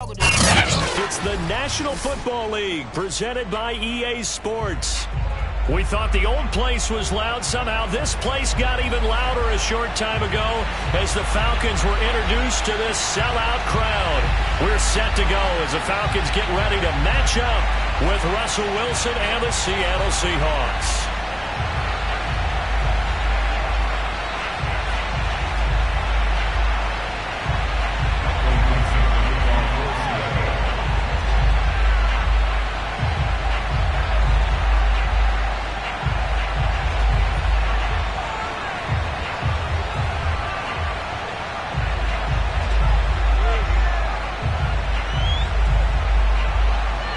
It's the National Football League presented by EA Sports. We thought the old place was loud. Somehow this place got even louder a short time ago as the Falcons were introduced to this sellout crowd. We're set to go as the Falcons get ready to match up with Russell Wilson and the Seattle Seahawks.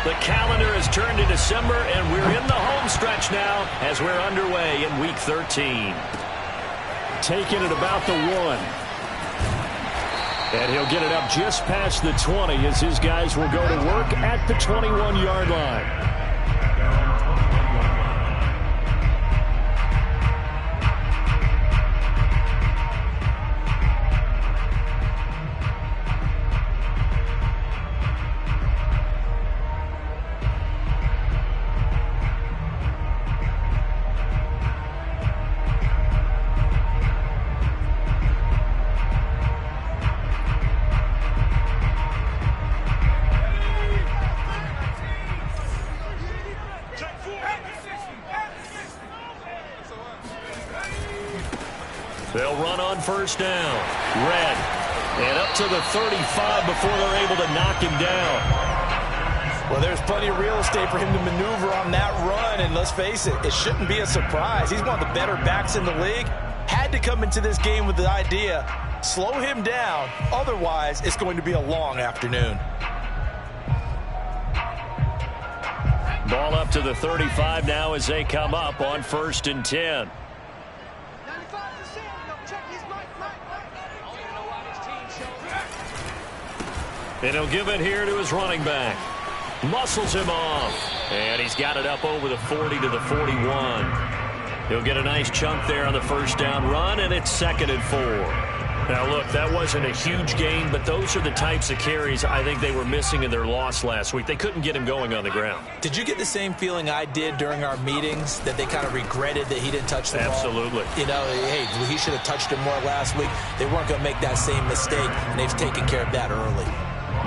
The calendar has turned to December, and we're in the home stretch now as we're underway in Week 13. Taking it about the 1. And he'll get it up just past the 20 as his guys will go to work at the 21-yard line. They'll run on first down. Red. And up to the 35 before they're able to knock him down. Well, there's plenty of real estate for him to maneuver on that run. And let's face it, it shouldn't be a surprise. He's one of the better backs in the league. Had to come into this game with the idea, slow him down. Otherwise, it's going to be a long afternoon. Ball up to the 35 now as they come up on 1st and 10. And he'll give it here to his running back. Muscles him off. And he's got it up over the 40 to the 41. He'll get a nice chunk there on the first down run, and it's 2nd and 4. Now, look, that wasn't a huge gain, but those are the types of carries I think they were missing in their loss last week. They couldn't get him going on the ground. Did you get the same feeling I did during our meetings, that they kind of regretted that he didn't touch the ball? Absolutely. You know, hey, he should have touched it more last week. They weren't going to make that same mistake, and they've taken care of that early.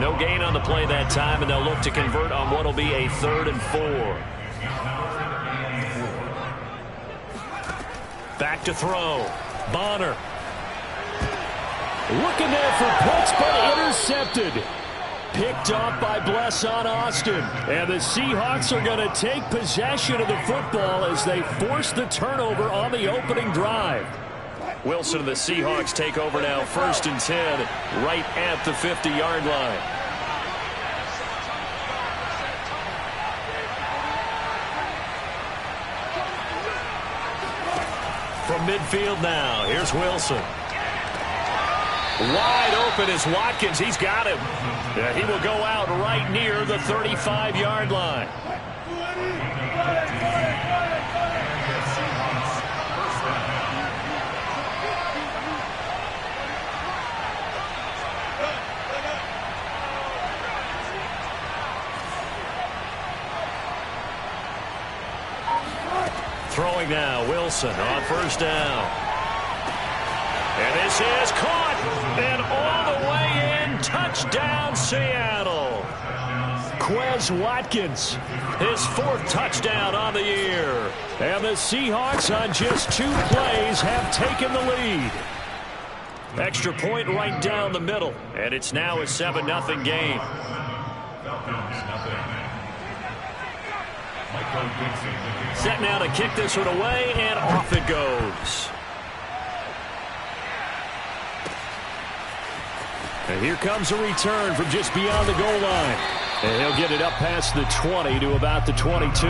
No gain on the play that time, and they'll look to convert on what will be a 3rd and 4. Back to throw. Bonner. Looking there for points, but intercepted. Picked off by Bless on Austin. And the Seahawks are going to take possession of the football as they force the turnover on the opening drive. Wilson and the Seahawks take over now, 1st and 10, right at the 50-yard line. From midfield now, here's Wilson. Wide open is Watkins. He's got him. Yeah, he will go out right near the 35-yard line. Throwing now, Wilson on first down. And this is caught. And all the way in, touchdown Seattle. Quez Watkins, his 4th touchdown on the year. And the Seahawks on just 2 plays have taken the lead. Extra point right down the middle. And it's now a 7-0 game. Set now to kick this one away, and off it goes. And here comes a return from just beyond the goal line. And he'll get it up past the 20 to about the 22.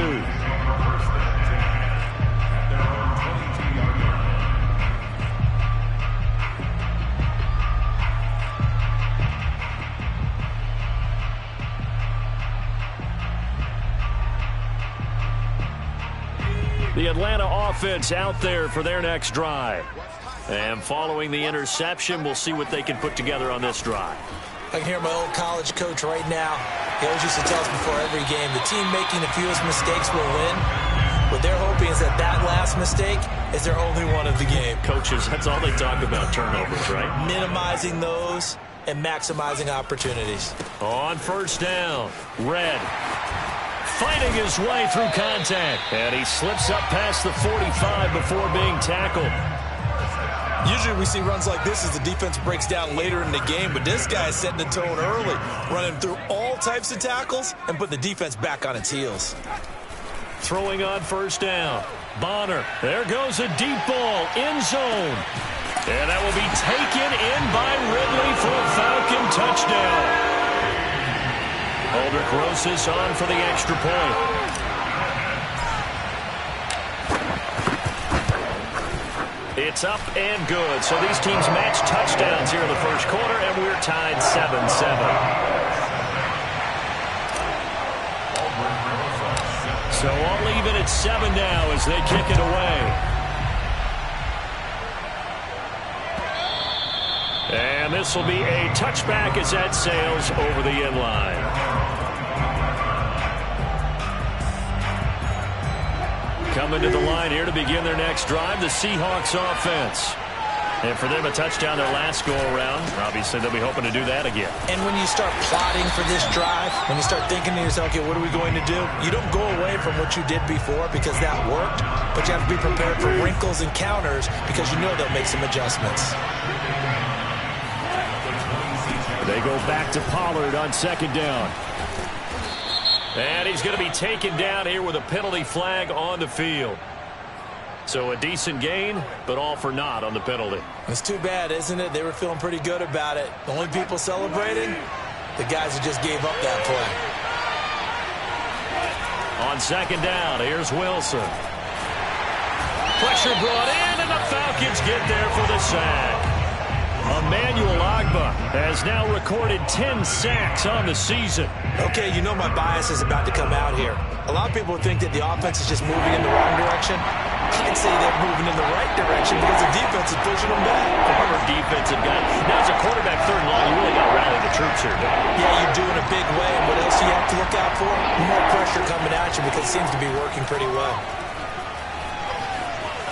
The Atlanta offense out there for their next drive. And following the interception, we'll see what they can put together on this drive. I can hear my old college coach right now. He always used to tell us before every game, the team making the fewest mistakes will win. What they're hoping is that that last mistake is their only one of the game. Coaches, that's all they talk about, turnovers, right? Minimizing those and maximizing opportunities. On first down, Red fighting his way through contact. And he slips up past the 45 before being tackled. Usually we see runs like this as the defense breaks down later in the game, but this guy is setting the tone early, running through all types of tackles and putting the defense back on its heels. Throwing on first down, Bonner. There goes a deep ball, end zone. And that will be taken in by Ridley for a Falcon touchdown. Aldrich Rosas on for the extra point. It's up and good. So these teams match touchdowns here in the first quarter, and we're tied 7-7. So I'll leave it at 7 now as they kick it away. And this will be a touchback as that sails over the end line. Coming to the line here to begin their next drive, the Seahawks offense. And for them, a touchdown their last go-around. Obviously, they'll be hoping to do that again. And when you start plotting for this drive, when you start thinking to yourself, okay, what are we going to do? You don't go away from what you did before because that worked, but you have to be prepared for wrinkles and counters because you know they'll make some adjustments. They go back to Pollard on second down. And he's going to be taken down here with a penalty flag on the field. So a decent gain, but all for naught on the penalty. It's too bad, isn't it? They were feeling pretty good about it. The only people celebrating, the guys who just gave up that play. On second down, here's Wilson. Pressure brought in, and the Falcons get there for the sack. Emmanuel Ogbah has now recorded 10 sacks on the season. Okay, you know my bias is about to come out here. A lot of people think that the offense is just moving in the wrong direction. I'd say they're moving in the right direction because the defense is pushing them back. Former defensive guy. Now, as a quarterback third and long, you really got to rally the troops here, Dave. Yeah, you do in a big way. And what else do you have to look out for? More pressure coming at you because it seems to be working pretty well.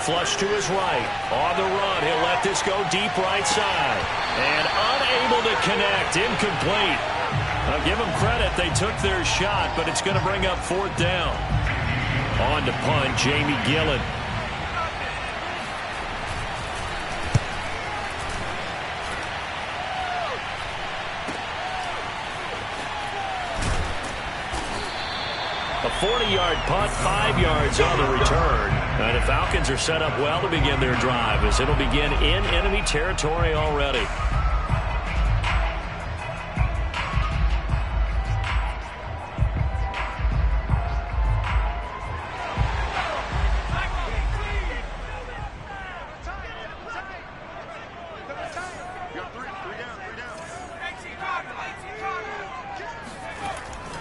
Flush to his right. On the run, he'll let this go deep right side. And unable to connect. Incomplete. I'll give them credit. They took their shot, but it's going to bring up fourth down. On to punt, Jamie Gillen. A 40-yard punt, 5 yards on the return. And the Falcons are set up well to begin their drive as it'll begin in enemy territory already.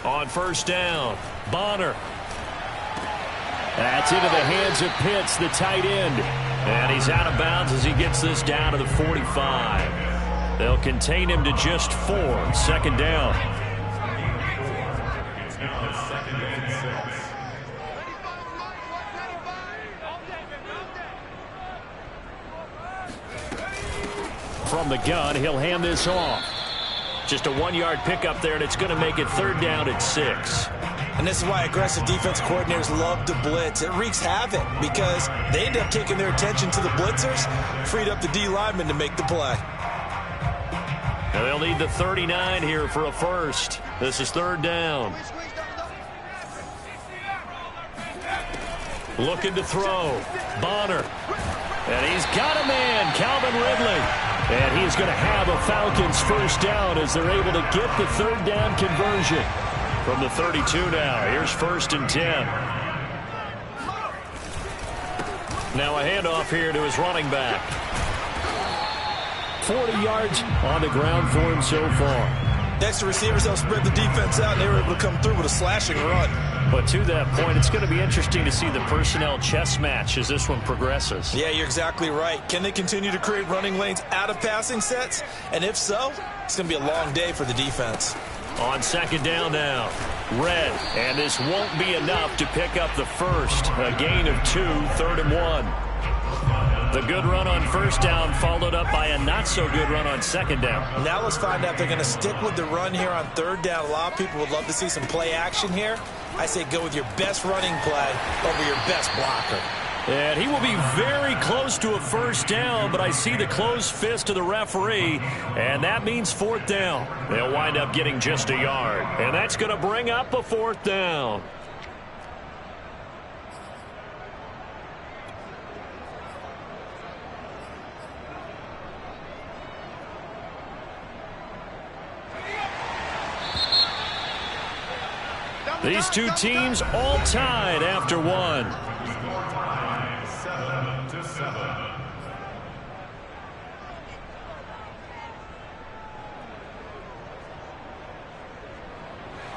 On first down, Bonner. That's into the hands of Pitts, the tight end. And he's out of bounds as he gets this down to the 45. They'll contain him to just 4. Second down. From the gun, he'll hand this off. Just a 1-yard pickup there, and it's going to make it third down at 6. And this is why aggressive defense coordinators love to blitz. It wreaks havoc because they end up taking their attention to the blitzers, freed up the D lineman to make the play. Now they'll need the 39 here for a first. This is third down. Looking to throw. Bonner. And he's got a man, Calvin Ridley. And he's going to have a Falcons first down as they're able to get the third down conversion. From the 32 now, here's first and 10. Now a handoff here to his running back. 40 yards on the ground for him so far. Next, the receivers helped spread the defense out, and they were able to come through with a slashing run. But to that point, it's going to be interesting to see the personnel chess match as this one progresses. Yeah, you're exactly right. Can they continue to create running lanes out of passing sets? And if so, it's going to be a long day for the defense. On second down now, Red, and this won't be enough to pick up the first. A gain of 2, 3rd and 1. The good run on first down followed up by a not-so-good run on second down. Now let's find out if they're going to stick with the run here on third down. A lot of people would love to see some play action here. I say go with your best running play over your best blocker. And he will be very close to a first down, but I see the closed fist of the referee, and that means 4th down. They'll wind up getting just a yard, and that's going to bring up a 4th down. These two teams all tied after one. 7-7.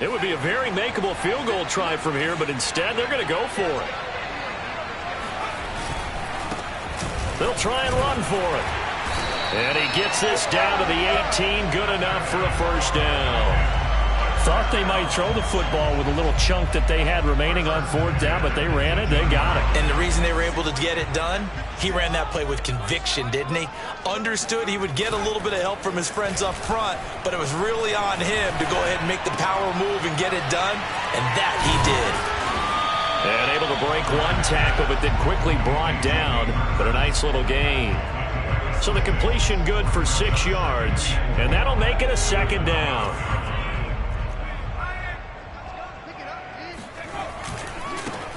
It would be a very makeable field goal try from here, but instead they're going to go for it. They'll try and run for it. And he gets this down to the 18, good enough for a first down. Thought they might throw the football with a little chunk that they had remaining on 4th down, but they ran it, they got it. And the reason they were able to get it done, he ran that play with conviction, didn't he? Understood he would get a little bit of help from his friends up front, but it was really on him to go ahead and make the power move and get it done, and that he did. And able to break one tackle, but then quickly brought down, but a nice little gain. So the completion good for 6 yards, and that'll make it a second down.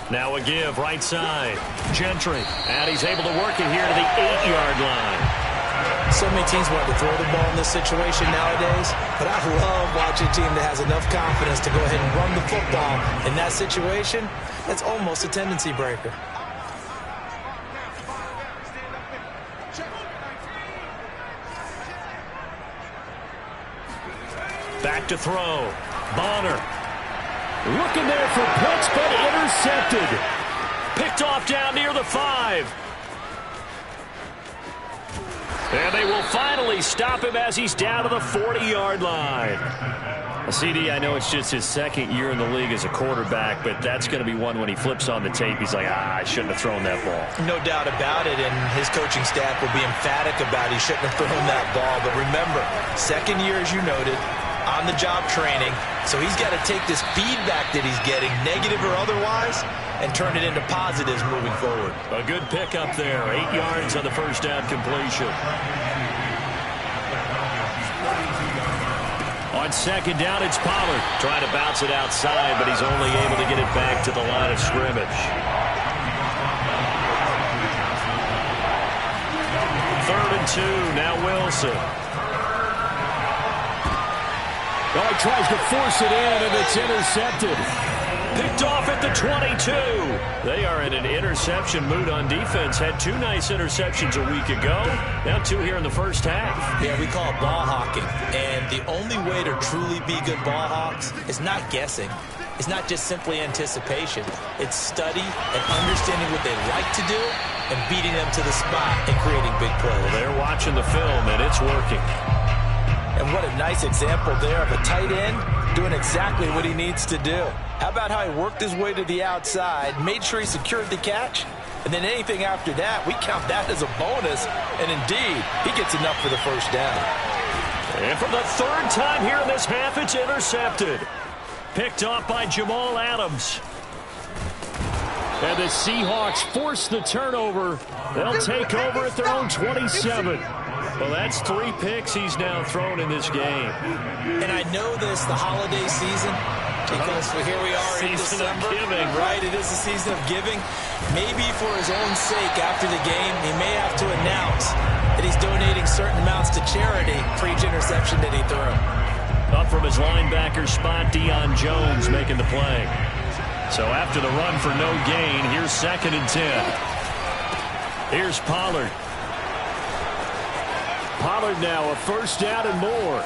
Now a give, right side. Gentry, and he's able to work it here to the 8-yard line. So many teams want to throw the ball in this situation nowadays, but I love watching a team that has enough confidence to go ahead and run the football. In that situation, that's almost a tendency breaker. Back to throw. Bonner. Looking there for Pitts, but intercepted. Picked off down near the 5. And they will finally stop him as he's down to the 40-yard line. CD, I know it's just his second year in the league as a quarterback, but that's going to be one when he flips on the tape. He's like, I shouldn't have thrown that ball. No doubt about it, and his coaching staff will be emphatic about he shouldn't have thrown that ball. But remember, second year, as you noted, on-the-job training, so he's got to take this feedback that he's getting, negative or otherwise, and turn it into positives moving forward. A good pickup there, 8 yards on the first down completion. On second down, it's Pollard trying to bounce it outside, but he's only able to get it back to the line of scrimmage. 3rd and 2, now Wilson. Oh, he tries to force it in, and it's intercepted. Picked off at the 22. They are in an interception mood on defense. Had 2 nice interceptions a week ago. Now 2 here in the first half. Yeah, we call it ball hawking. And the only way to truly be good ball hawks is not guessing. It's not just simply anticipation. It's study and understanding what they like to do and beating them to the spot and creating big plays. Well, they're watching the film, and it's working. And what a nice example there of a tight end doing exactly what he needs to do. How about how he worked his way to the outside, made sure he secured the catch, and then anything after that, we count that as a bonus. And indeed, he gets enough for the first down. And for the 3rd time here in this half, it's intercepted. Picked off by Jamal Adams. And the Seahawks force the turnover. They'll take over at their own 27. Well, that's 3 picks he's now thrown in this game. And I know this, the holiday season, because here we are in December. Season of giving. Right, it is the season of giving. Maybe for his own sake after the game, he may have to announce that he's donating certain amounts to charity for each interception that he threw. Up from his linebacker spot, Deion Jones making the play. So after the run for no gain, here's 2nd and 10. Here's Pollard. Pollard now a first down and more.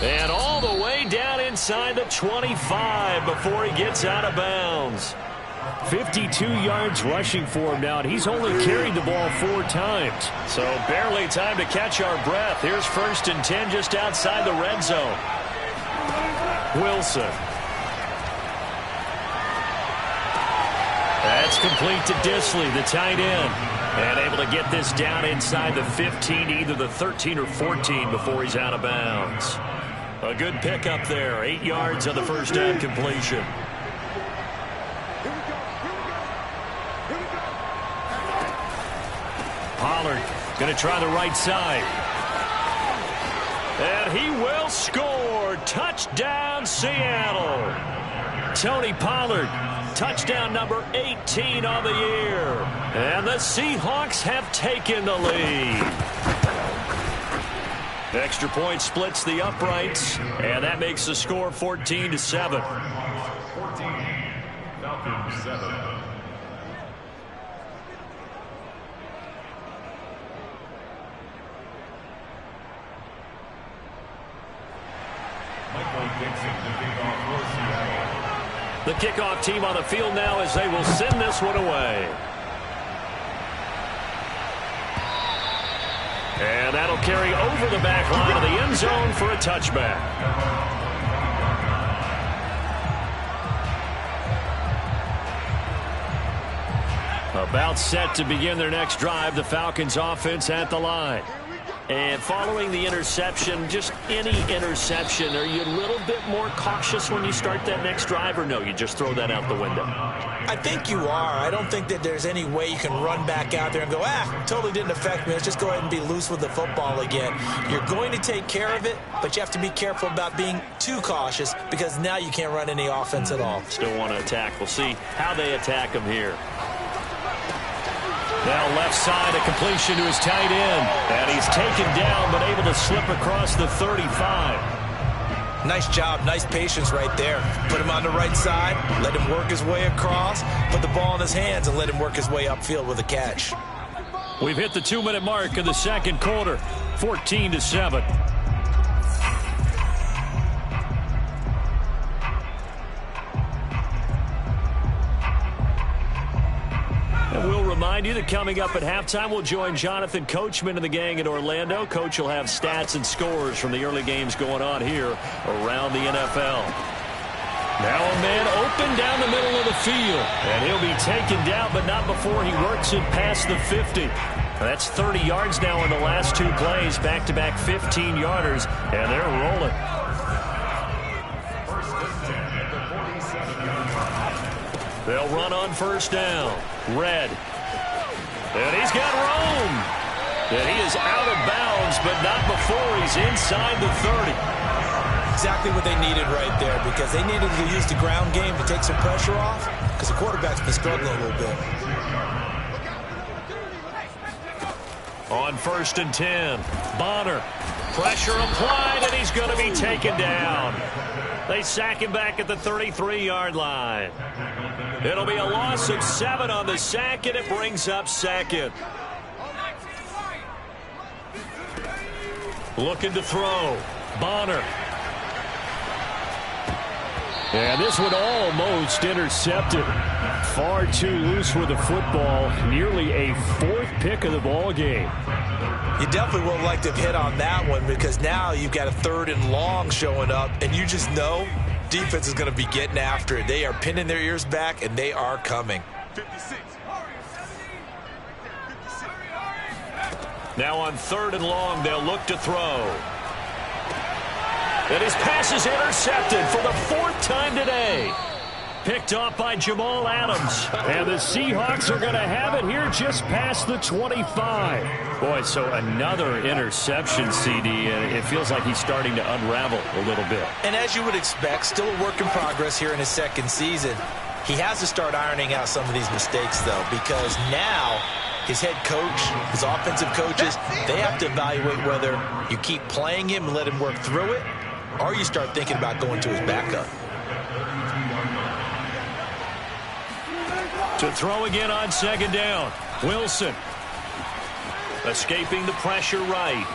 And all the way down inside the 25 before he gets out of bounds. 52 yards rushing for him now, and he's only carried the ball 4 times. So barely time to catch our breath. Here's 1st and 10 just outside the red zone. Wilson. That's complete to Disley, the tight end. And able to get this down inside the 15, either the 13 or 14 before he's out of bounds. A good pickup there. 8 yards on the first down completion. Pollard going to try the right side. And he will score. Touchdown, Seattle. Tony Pollard, touchdown number 18 on the year. And the Seahawks have taken the lead. Extra point splits the uprights, and that makes the score 14-7. 14, Falcons 7. The kickoff team on the field now as they will send this one away. And that'll carry over the back line of the end zone for a touchback. About set to begin their next drive, the Falcons offense at the line. And following the interception, just any interception, are you a little bit more cautious when you start that next drive, or no, you just throw that out the window? I think you are. I don't think that there's any way you can run back out there and go, totally didn't affect me. Let's just go ahead and be loose with the football again. You're going to take care of it, but you have to be careful about being too cautious because now you can't run any offense at all. Still want to attack. We'll see how they attack them here. Now left side, a completion to his tight end. And he's taken down, but able to slip across the 35. Nice job, nice patience right there. Put him on the right side, let him work his way across, put the ball in his hands, and let him work his way upfield with a catch. We've hit the 2-minute mark of the second quarter, 14-7. And we'll remind you that coming up at halftime, we'll join Jonathan Coachman and the gang in Orlando. Coach will have stats and scores from the early games going on here around the NFL. Now a man open down the middle of the field. And he'll be taken down, but not before he works it past the 50. That's 30 yards now in the last 2 plays. Back-to-back 15-yarders, and they're rolling. They'll run on first down. Red. And he's got room. And he is out of bounds, but not before he's inside the 30. Exactly what they needed right there, because they needed to use the ground game to take some pressure off, because the quarterback's been struggling a little bit. On 1st and 10, Bonner. Pressure applied, and he's going to be taken down. They sack him back at the 33-yard line. It'll be a loss of 7 on the sack, and it brings up second. Looking to throw. Bonner. And this one almost intercepted. Far too loose with the football. Nearly a 4th pick of the ball game. You definitely would like to have hit on that one, because now you've got a 3rd and long showing up, and you just know defense is going to be getting after it. They are pinning their ears back, and they are coming. 56. Now on 3rd and long, they'll look to throw. And his pass is intercepted for the 4th time today. Picked off by Jamal Adams. And the Seahawks are going to have it here just past the 25. Boy, so another interception, CD, and it feels like he's starting to unravel a little bit. And as you would expect, still a work in progress here in his 2nd season. He has to start ironing out some of these mistakes, though, because now his head coach, his offensive coaches, they have to evaluate whether you keep playing him and let him work through it, or you start thinking about going to his backup. To throw again on 2nd down. Wilson. Escaping the pressure right.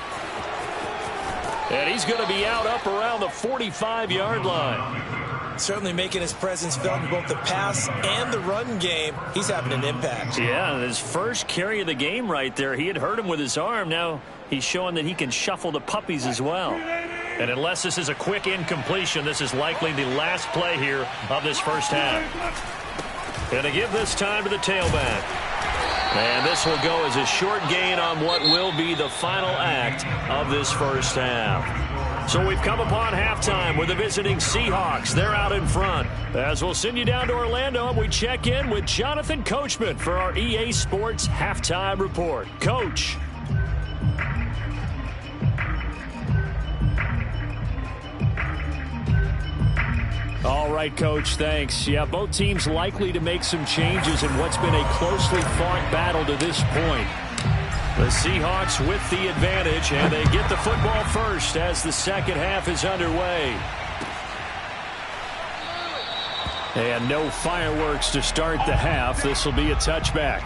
And he's going to be out up around the 45-yard line. Certainly making his presence felt in both the pass and the run game. He's having an impact. Yeah, his first carry of the game right there. He had hurt him with his arm. Now he's showing that he can shuffle the puppies as well. And unless this is a quick incompletion, this is likely the last play here of this first half. And to give this time to the tailback. And this will go as a short gain on what will be the final act of this first half. So we've come upon halftime with the visiting Seahawks. They're out in front. As we'll send you down to Orlando, and we check in with Jonathan Coachman for our EA Sports Halftime Report. Coach. All right, Coach, thanks. Yeah, both teams likely to make some changes in what's been a closely fought battle to this point. The Seahawks with the advantage, and they get the football first as the second half is underway. And no fireworks to start the half. This will be a touchback.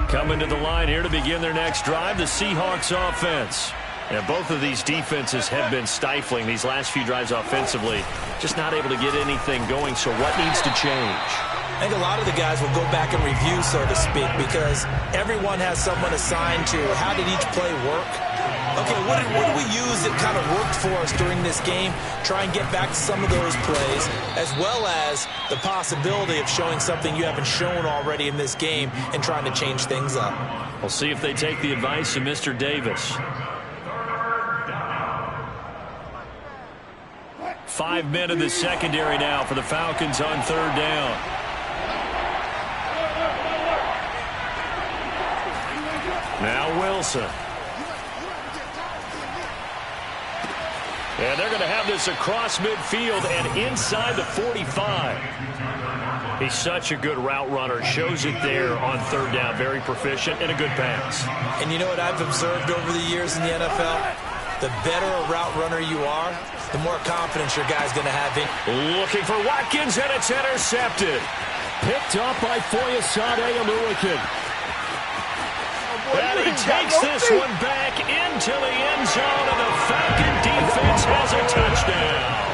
Coming to the line here to begin their next drive, the Seahawks offense. And both of these defenses have been stifling these last few drives offensively. Just not able to get anything going, so what needs to change? I think a lot of the guys will go back and review, so to speak, because everyone has someone assigned to how did each play work. Okay, what did we use that kind of worked for us during this game? Try and get back to some of those plays, as well as the possibility of showing something you haven't shown already in this game and trying to change things up. We'll see if they take the advice of Mr. Davis. 5 men in the secondary now for the Falcons on third down. Now Wilson. And they're going to have this across midfield and inside the 45. He's such a good route runner. Shows it there on third down. Very proficient and a good pass. And you know what I've observed over the years in the NFL? The better a route runner you are, the more confidence your guy's going to have in. Looking for Watkins, and it's intercepted. Picked up by Foyesade Oluwakin. And he takes this one back into the end zone, and the Falcon defense has a touchdown.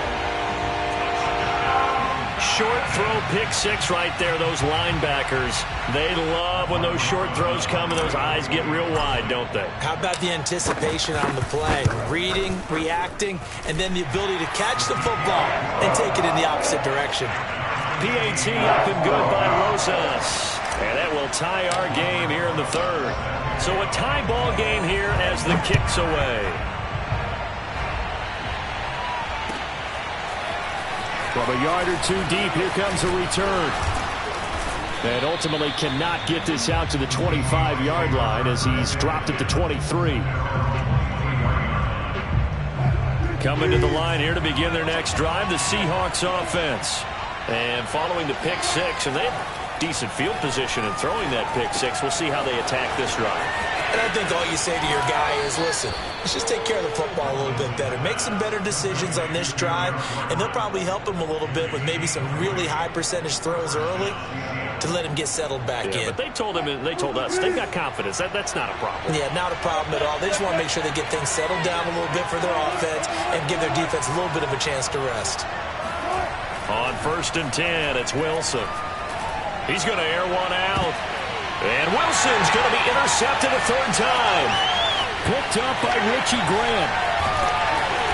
Short throw, pick six right there. Those linebackers, they love when those short throws come and those eyes get real wide, don't they? How about the anticipation on the play? Reading, reacting, and then the ability to catch the football and take it in the opposite direction. PAT up and good by Rosas. And that will tie our game here in the third. So a tie ball game here as the kick's away. From a yard or two deep, here comes a return. And ultimately cannot get this out to the 25-yard line as he's dropped at the 23. Coming to the line here to begin their next drive, the Seahawks offense. And following the pick six, and they have decent field position in throwing that pick six. We'll see how they attack this drive. And I think all you say to your guy is, listen, let's just take care of the football a little bit better. Make some better decisions on this drive, and they'll probably help him a little bit with maybe some really high percentage throws early to let him get settled back in. But they told us, they've got confidence. That's not a problem. Yeah, not a problem at all. They just want to make sure they get things settled down a little bit for their offense and give their defense a little bit of a chance to rest. On 1st and 10, it's Wilson. He's going to air one out. And Wilson's going to be intercepted a third time. Picked up by Richie Grant.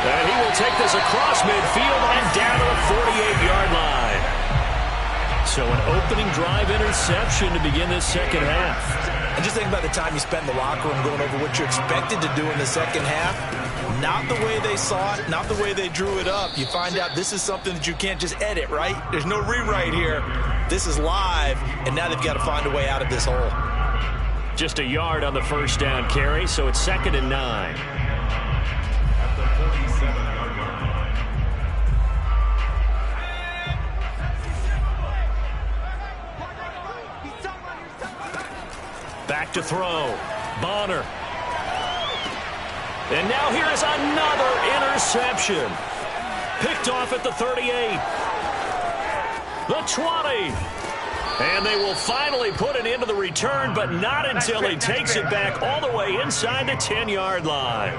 And he will take this across midfield and down to the 48-yard line. So an opening drive interception to begin this second half. And just think about the time you spend in the locker room going over what you expected to do in the second half. Not the way they saw it, not the way they drew it up. You find out this is something that you can't just edit, right? There's no rewrite here. This is live, and now they've got to find a way out of this hole. Just a yard on the first down carry, so it's 2nd and 9. Back to throw. Bonner. And now here is another interception. Picked off at the 38. The 20. And they will finally put an end to the return, but not until he takes it back all the way inside the 10-yard line.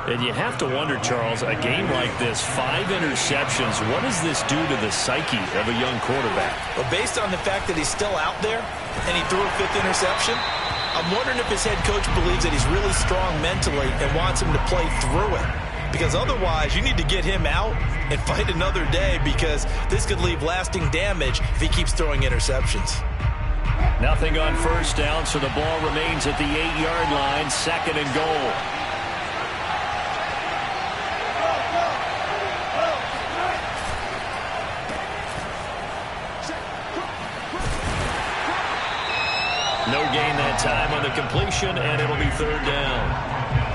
And you have to wonder, Charles, a game like this, 5 interceptions, what does this do to the psyche of a young quarterback? Well, based on the fact that he's still out there and he threw a 5th interception, I'm wondering if his head coach believes that he's really strong mentally and wants him to play through it. Because otherwise, you need to get him out and fight another day, because this could leave lasting damage if he keeps throwing interceptions. Nothing on first down, so the ball remains at the 8-yard line, 2nd and goal. No gain that time on the completion, and it'll be 3rd down.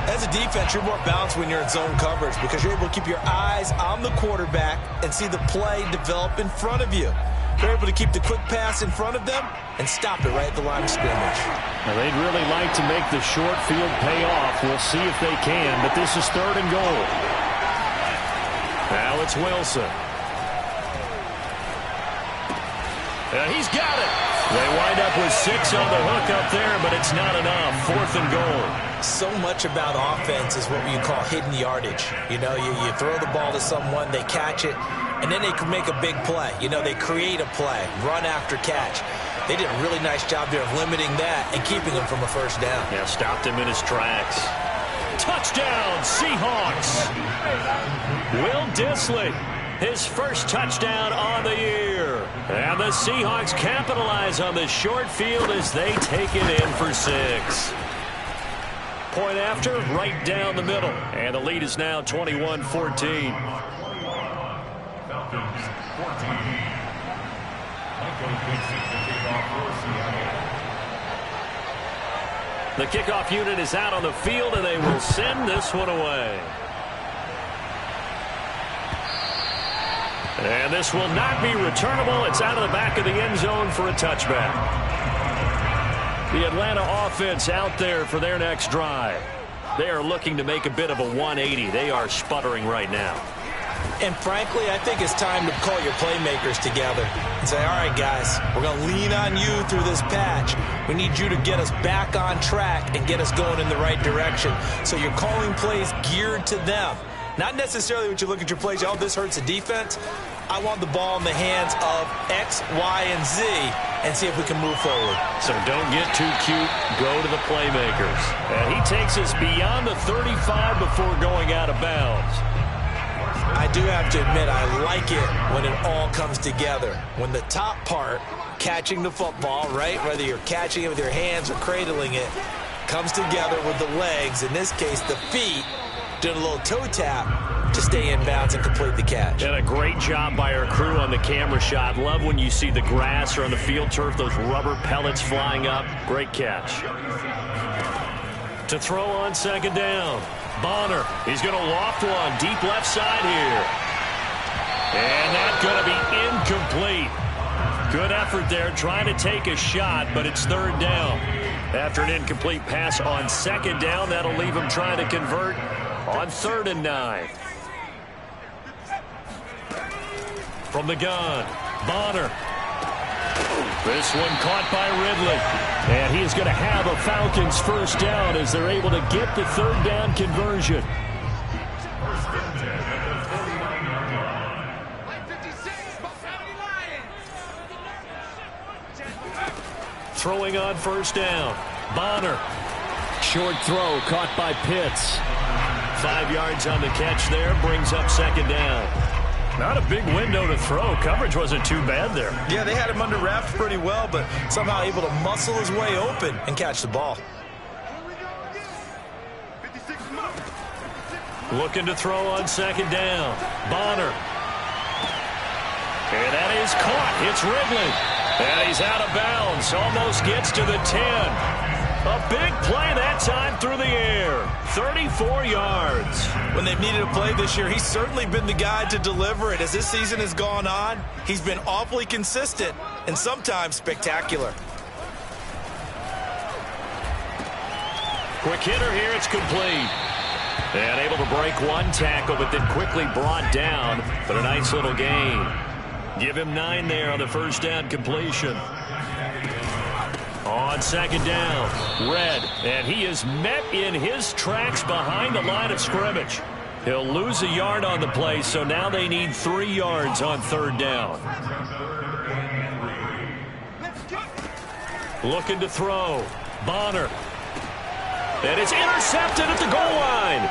As a defense, you're more balanced when you're in zone coverage because you're able to keep your eyes on the quarterback and see the play develop in front of you. You're able to keep the quick pass in front of them and stop it right at the line of scrimmage. Now, they'd really like to make the short field pay off. We'll see if they can, but this is 3rd and goal. Now it's Wilson. He's got it. They wind up with 6 on the hook up there, but it's not enough. 4th and goal. So much about offense is what you call hidden yardage. You know, you throw the ball to someone, they catch it, and then they can make a big play. You know, they create a play, run after catch. They did a really nice job there of limiting that and keeping him from a first down. Yeah, stopped him in his tracks. Touchdown, Seahawks. Will Dissly, his first touchdown on the year. And the Seahawks capitalize on the short field as they take it in for 6. Point after, right down the middle. And the lead is now 21-14. The kickoff unit is out on the field, and they will send this one away. And this will not be returnable. It's out of the back of the end zone for a touchback. The Atlanta offense out there for their next drive. They are looking to make a bit of a 180. They are sputtering right now. And frankly, I think it's time to call your playmakers together and say, all right, guys, we're going to lean on you through this patch. We need you to get us back on track and get us going in the right direction. So you're calling plays geared to them. Not necessarily when you look at your plays, oh, this hurts the defense. I want the ball in the hands of X, Y, and Z and see if we can move forward. So don't get too cute. Go to the playmakers. And he takes us beyond the 35 before going out of bounds. I do have to admit, I like it when it all comes together. When the top part, catching the football, right, whether you're catching it with your hands or cradling it, comes together with the legs, in this case the feet, doing a little toe tap to stay in bounds and complete the catch. And a great job by our crew on the camera shot. Love when you see the grass or on the field turf, those rubber pellets flying up. Great catch. To throw on 2nd down. Bonner, he's going to loft one deep left side here. And that's going to be incomplete. Good effort there trying to take a shot, but it's 3rd down. After an incomplete pass on 2nd down, that'll leave him trying to convert on 3rd and 9. From the gun, Bonner. This one caught by Ridley. And he's going to have a Falcons first down as they're able to get the 3rd down conversion. Throwing on 1st down. Bonner. Short throw caught by Pitts. 5 yards on the catch there. Brings up 2nd down. Not a big window to throw. Coverage wasn't too bad there. Yeah, they had him under wraps pretty well, but somehow able to muscle his way open and catch the ball. Looking to throw on 2nd down. Bonner. And that is caught. It's Ridley. And he's out of bounds. Almost gets to the 10. A big play that time through the air. 34 yards. When they've needed a play this year, he's certainly been the guy to deliver it. As this season has gone on, he's been awfully consistent and sometimes spectacular. Quick hitter here. It's complete. And able to break one tackle, but then quickly brought down. But a nice little gain. Give him 9 there on the first down completion. On second down, Red, and he is met in his tracks behind the line of scrimmage. He'll lose a yard on the play, so now they need 3 yards on third down. Looking to throw, Bonner. And it's intercepted at the goal line.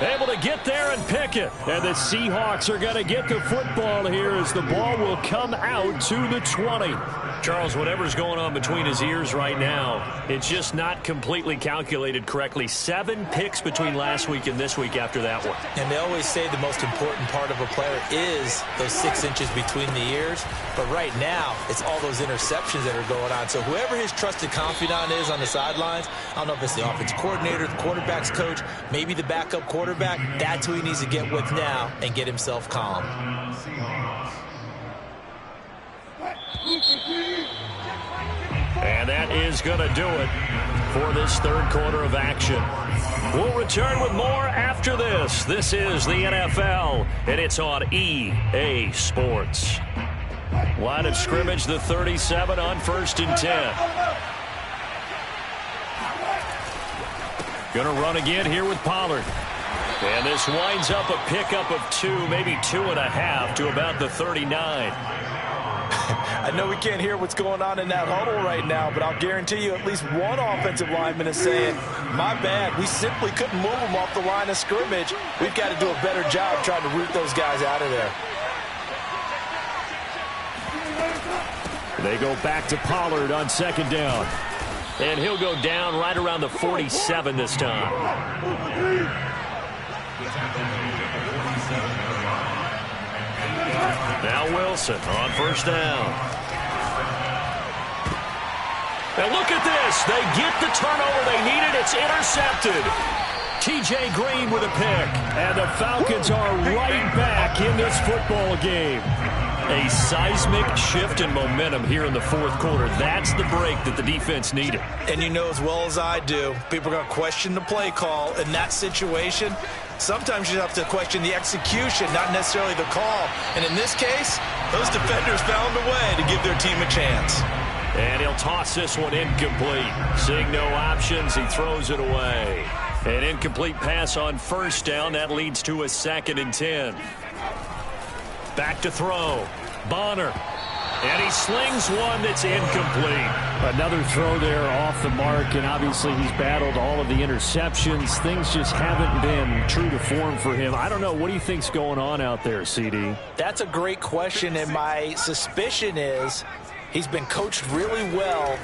Able to get there and pick it. And the Seahawks are going to get the football here as the ball will come out to the 20. Charles, whatever's going on between his ears right now, it's just not completely calculated correctly. 7 picks between last week and this week after that one. And they always say the most important part of a player is those 6 inches between the ears. But right now, it's all those interceptions that are going on. So whoever his trusted confidant is on the sidelines, I don't know if it's the offensive coordinator, the quarterback's coach, maybe the backup quarterback, that's who he needs to get with now and get himself calm. And that is going to do it for this third quarter of action. We'll return with more after this. This is the NFL, and it's on EA Sports. Line of scrimmage, the 37 on 1st and 10. Going to run again here with Pollard. And this winds up a pickup of 2, maybe 2.5 to about the 39. I know we can't hear what's going on in that huddle right now, but I'll guarantee you at least one offensive lineman is saying, my bad, we simply couldn't move them off the line of scrimmage. We've got to do a better job trying to root those guys out of there. They go back to Pollard on second down. And he'll go down right around the 47 this time. Now Wilson on first down. And look at this. They get the turnover they needed. It's intercepted. T.J. Green with a pick. And the Falcons are right back in this football game. A seismic shift in momentum here in the fourth quarter. That's the break that the defense needed. And you know as well as I do, people are going to question the play call in that situation. Sometimes you have to question the execution, not necessarily the call. And in this case, those defenders found a way to give their team a chance. And he'll toss this one incomplete. Seeing no options, he throws it away. An incomplete pass on first down. That leads to a 2nd and 10. Back to throw. Bonner. And he slings one that's incomplete. Another throw there off the mark, and obviously he's battled all of the interceptions. Things just haven't been true to form for him. I don't know. What do you think's going on out there, CD? That's a great question, and my suspicion is he's been coached really well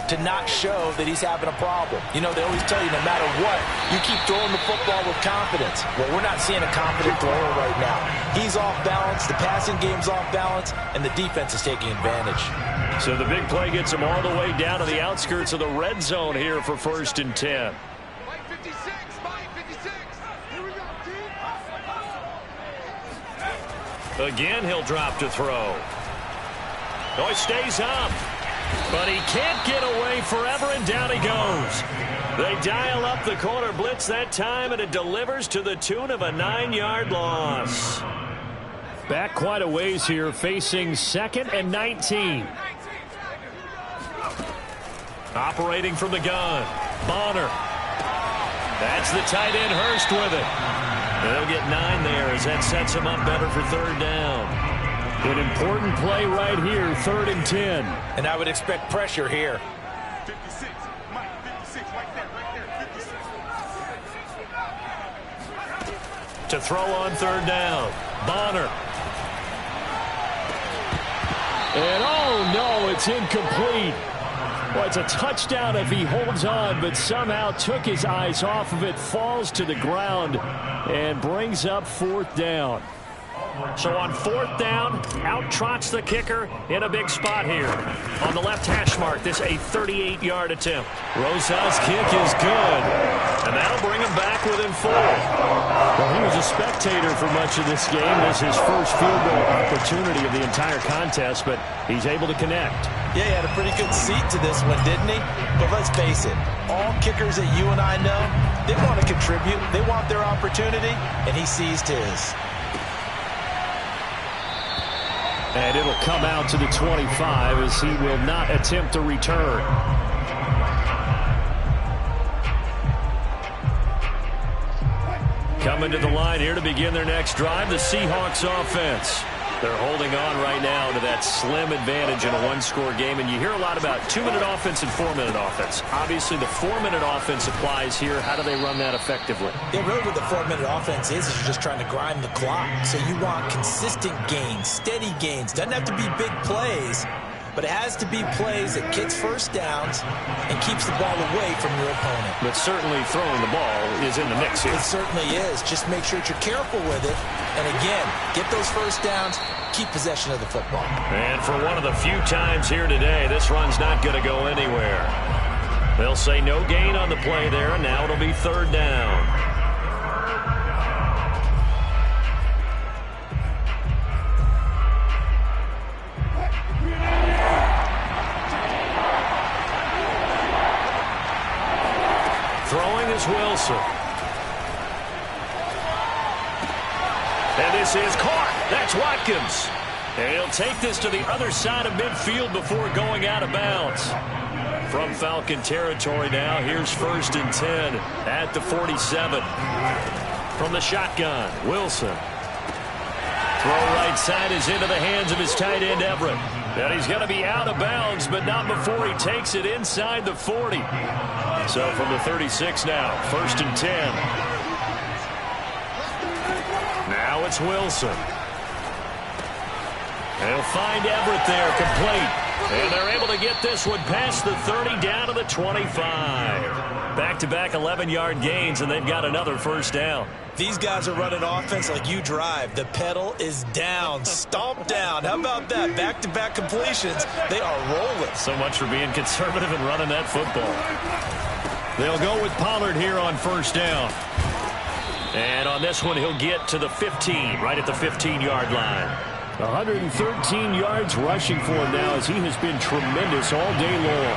to not show that he's having a problem. You know, they always tell you no matter what, you keep throwing the football with confidence. Well, we're not seeing a confident thrower right now. He's off balance, the passing game's off balance, and the defense is taking advantage. So the big play gets him all the way down to the outskirts of the red zone here for 1st and 10. Again, he'll drop to throw. Oh, he stays up. But he can't get away forever, and down he goes. They dial up the corner blitz that time, and it delivers to the tune of a 9-yard loss. Back quite a ways here, facing 2nd and 19. Operating from the gun, Bonner. That's the tight end, Hurst, with it. They'll get 9 there as that sets him up better for third down. An important play right here, 3rd and 10. And I would expect pressure here. 56, Mike, 56, right there, 56. To throw on third down, Bonner. And oh no, it's incomplete. Well, it's a touchdown if he holds on, but somehow took his eyes off of it, falls to the ground, and brings up 4th down. So on 4th down, out trots the kicker in a big spot here. On the left hash mark, this a 38-yard attempt. Rosal's kick is good. And that'll bring him back within 4. Well, he was a spectator for much of this game. This is his first field goal opportunity of the entire contest, but he's able to connect. Yeah, he had a pretty good seat to this one, didn't he? But let's face it, all kickers that you and I know, they want to contribute. They want their opportunity, and he seized his. And it'll come out to the 25 as he will not attempt a return. Coming to the line here to begin their next drive, the Seahawks offense. They're holding on right now to that slim advantage in a one-score game, and you hear a lot about 2-minute offense and 4-minute offense. Obviously, the 4-minute offense applies here. How do they run that effectively? Yeah, really what the 4-minute offense is you're just trying to grind the clock. So you want consistent gains, steady gains. Doesn't have to be big plays, but it has to be plays that gets first downs and keeps the ball away from your opponent. But certainly throwing the ball is in the mix here. It certainly is. Just make sure that you're careful with it. And again, get those first downs, keep possession of the football. And for one of the few times here today, this run's not going to go anywhere. They'll say no gain on the play there, and now it'll be 3rd down. Throwing is Wilson. And this is caught. That's Watkins. And he'll take this to the other side of midfield before going out of bounds. From Falcon territory now, here's 1st and 10 at the 47. From the shotgun, Wilson. Throw right side is into the hands of his tight end, Everett. And he's going to be out of bounds, but not before he takes it inside the 40. So from the 36 now, 1st and 10. Now it's Wilson. They'll find Everett there, complete. And they're able to get this one past the 30 down to the 25. Back-to-back 11-yard gains, and they've got another first down. These guys are running offense like you drive. The pedal is down, stomp down. How about that? Back-to-back completions. They are rolling. So much for being conservative and running that football. They'll go with Pollard here on 1st down. And on this one, he'll get to the 15, right at the 15-yard line. 113 yards rushing for him now as he has been tremendous all day long.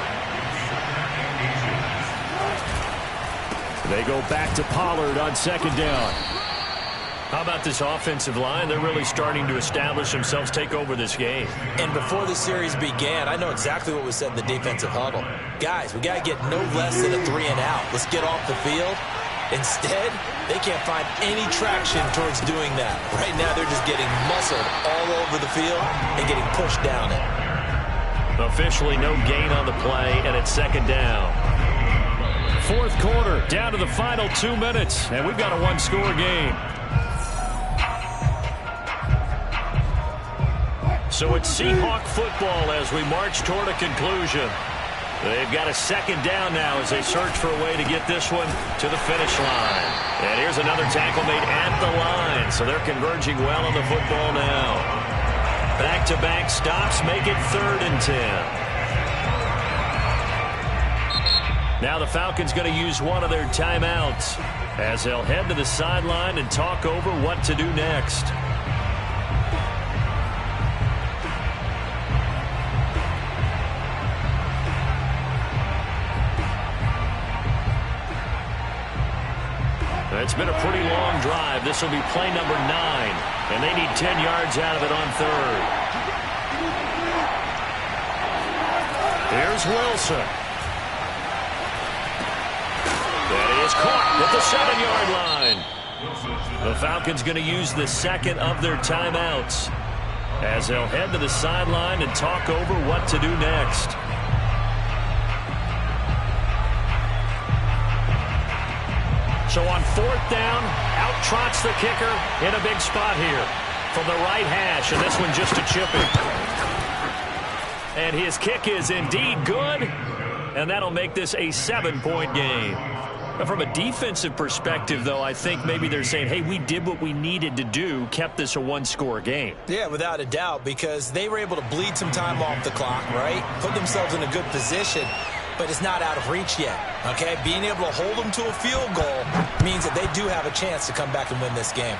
They go back to Pollard on 2nd down. How about this offensive line? They're really starting to establish themselves, take over this game. And before the series began, I know exactly what was said in the defensive huddle. Guys, we got to get no less than a 3-and-out. Let's get off the field. Instead, they can't find any traction towards doing that. Right now, they're just getting muscled all over the field and getting pushed down it. Officially no gain on the play, and it's 2nd down. 4th quarter, down to the final 2 minutes, and we've got a one-score game. So it's Seahawk football as we march toward a conclusion. They've got a 2nd down now as they search for a way to get this one to the finish line. And here's another tackle made at the line, so they're converging well on the football now. Back-to-back stops make it 3rd and 10. Now the Falcons going to use one of their timeouts as they'll head to the sideline and talk over what to do next. It's been a pretty long drive. This will be play number 9, and they need 10 yards out of it on 3rd. Here's Wilson. That is caught at the 7-yard line. The Falcons going to use the 2nd of their timeouts as they'll head to the sideline and talk over what to do next. So on 4th down, out trots the kicker in a big spot here from the right hash, and this one just a chipping. And his kick is indeed good, and that'll make this a 7-point game. From a defensive perspective, though, I think maybe they're saying, hey, we did what we needed to do, kept this a one-score game. Yeah, without a doubt, because they were able to bleed some time off the clock, right? Put themselves in a good position, but it's not out of reach yet, okay? Being able to hold them to a field goal means that they do have a chance to come back and win this game.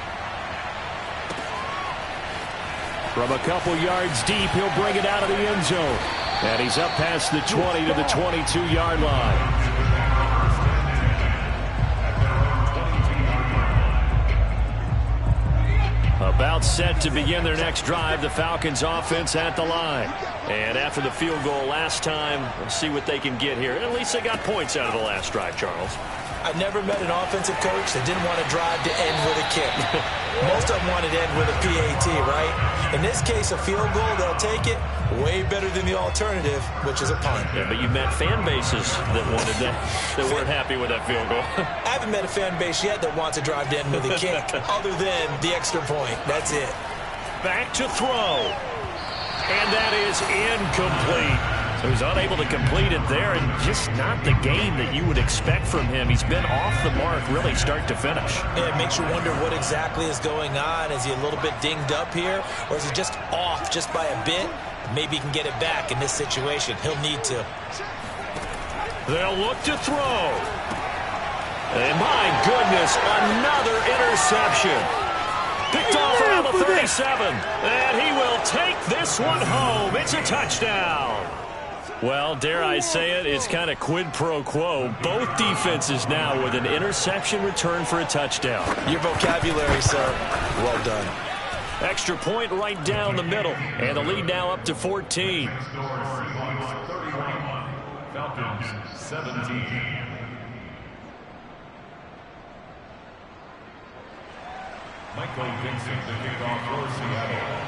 From a couple yards deep, he'll bring it out of the end zone. And he's up past the 20 to the 22-yard line. About set to begin their next drive, the Falcons offense at the line. And after the field goal last time, we'll see what they can get here. At least they got points out of the last drive, Charles. I never met an offensive coach that didn't want to drive to end with a kick. Most of them wanted to end with a PAT, right? In this case, a field goal, they'll take it. Way better than the alternative, which is a punt. Yeah, but you met fan bases that wanted that, that weren't happy with that field goal. I haven't met a fan base yet that wants to drive to end with a kick, other than the extra point. That's it. Back to throw. And that is incomplete. So he's unable to complete it there, and just not the game that you would expect from him. He's been off the mark really start to finish. Yeah, it makes you wonder what exactly is going on. Is he a little bit dinged up here, or is he just off just by a bit? Maybe he can get it back in this situation. He'll need to. They'll look to throw. And my goodness, another interception. Picked off around the 37. And he will take this one home. It's a touchdown. Well, dare I say it, it's kind of quid pro quo. Both defenses now with an interception return for a touchdown. Your vocabulary, sir. Well done. Extra point right down the middle. And the lead now up to 14. Falcons 17. Michael Vincent, the kickoff for Seattle.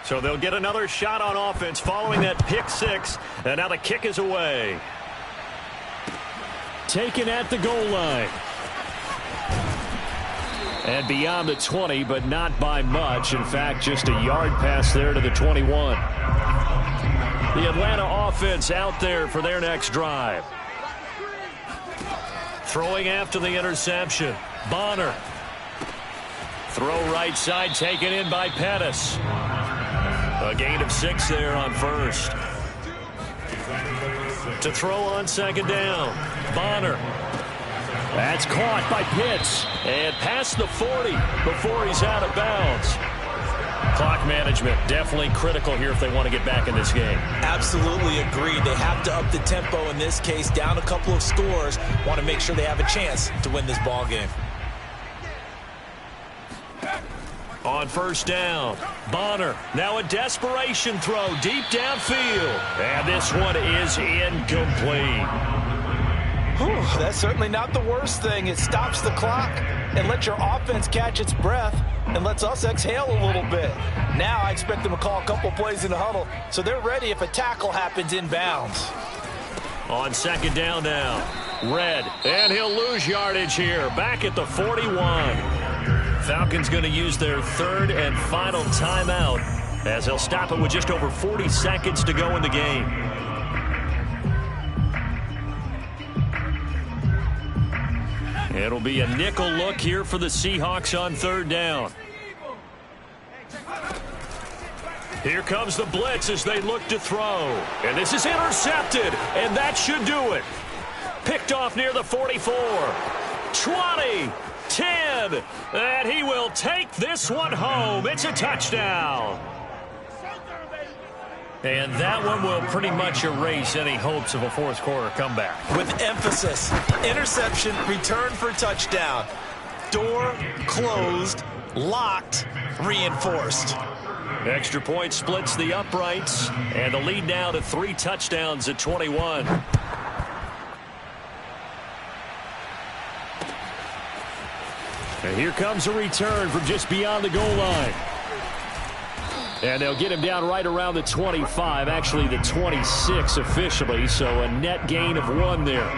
So they'll get another shot on offense following that pick six. And now the kick is away. Taken at the goal line. And beyond the 20, but not by much. In fact, just a yard pass there to the 21. The Atlanta offense out there for their next drive. Throwing after the interception. Bonner. Throw right side, taken in by Pettis. A gain of 6 there on first. To throw on second down. Bonner. That's caught by Pitts. And past the 40 before he's out of bounds. Clock management definitely critical here if they want to get back in this game. Absolutely agreed. They have to up the tempo in this case. Down a couple of scores. Want to make sure they have a chance to win this ball game. On first down, Bonner. Now a desperation throw deep downfield. And this one is incomplete. Whew, that's certainly not the worst thing. It stops the clock and lets your offense catch its breath and lets us exhale a little bit. Now I expect them to call a couple plays in the huddle so they're ready if a tackle happens inbounds. On second down now, Red. And he'll lose yardage here. Back at the 41. Falcons going to use their third and final timeout as they'll stop it with just over 40 seconds to go in the game. It'll be a nickel look here for the Seahawks on third down. Here comes the blitz as they look to throw. And this is intercepted, and that should do it. Picked off near the 44. 20. 10, and he will take this one home. It's a touchdown. And that one will pretty much erase any hopes of a fourth quarter comeback. With emphasis, interception, return for touchdown. Door closed, locked, reinforced. Extra point splits the uprights, and the lead now to 3 touchdowns at 21. And here comes a return from just beyond the goal line. And they'll get him down right around the 25, actually the 26 officially, so a net gain of 1 there.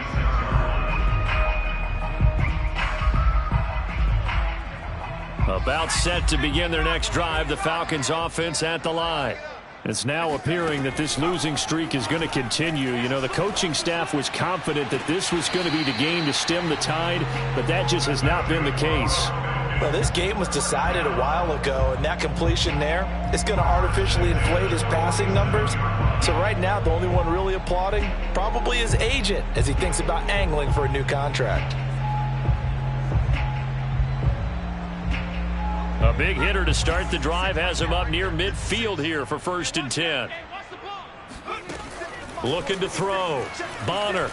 About set to begin their next drive, the Falcons offense at the line. It's now appearing that this losing streak is going to continue. You know, the coaching staff was confident that this was going to be the game to stem the tide, but that just has not been the case. Well, this game was decided a while ago, and that completion there is going to artificially inflate his passing numbers. So right now, the only one really applauding probably his agent as he thinks about angling for a new contract. A big hitter to start the drive has him up near midfield here for 1st and 10. Looking to throw. Bonner.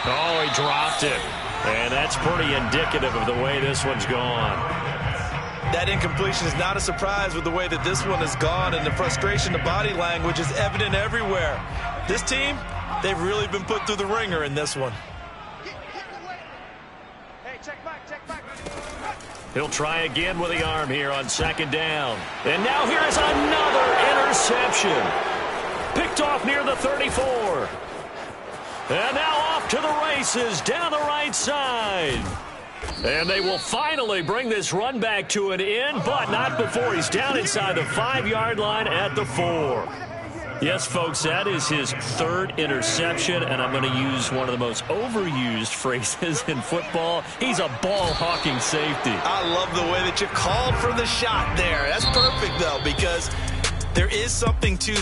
Oh, he dropped it. And that's pretty indicative of the way this one's gone. That incompletion is not a surprise with the way that this one has gone, and the frustration, the body language is evident everywhere. This team, they've really been put through the ringer in this one. Hey, check back. He'll try again with the arm here on 2nd down. And now here's another interception. Picked off near the 34. And now off to the races down the right side. And they will finally bring this run back to an end, but not before he's down inside the 5-yard line at the 4. Yes, folks, that is his 3rd interception, and I'm going to use one of the most overused phrases in football. He's a ball-hawking safety. I love the way that you called for the shot there. That's perfect, though, because there is something to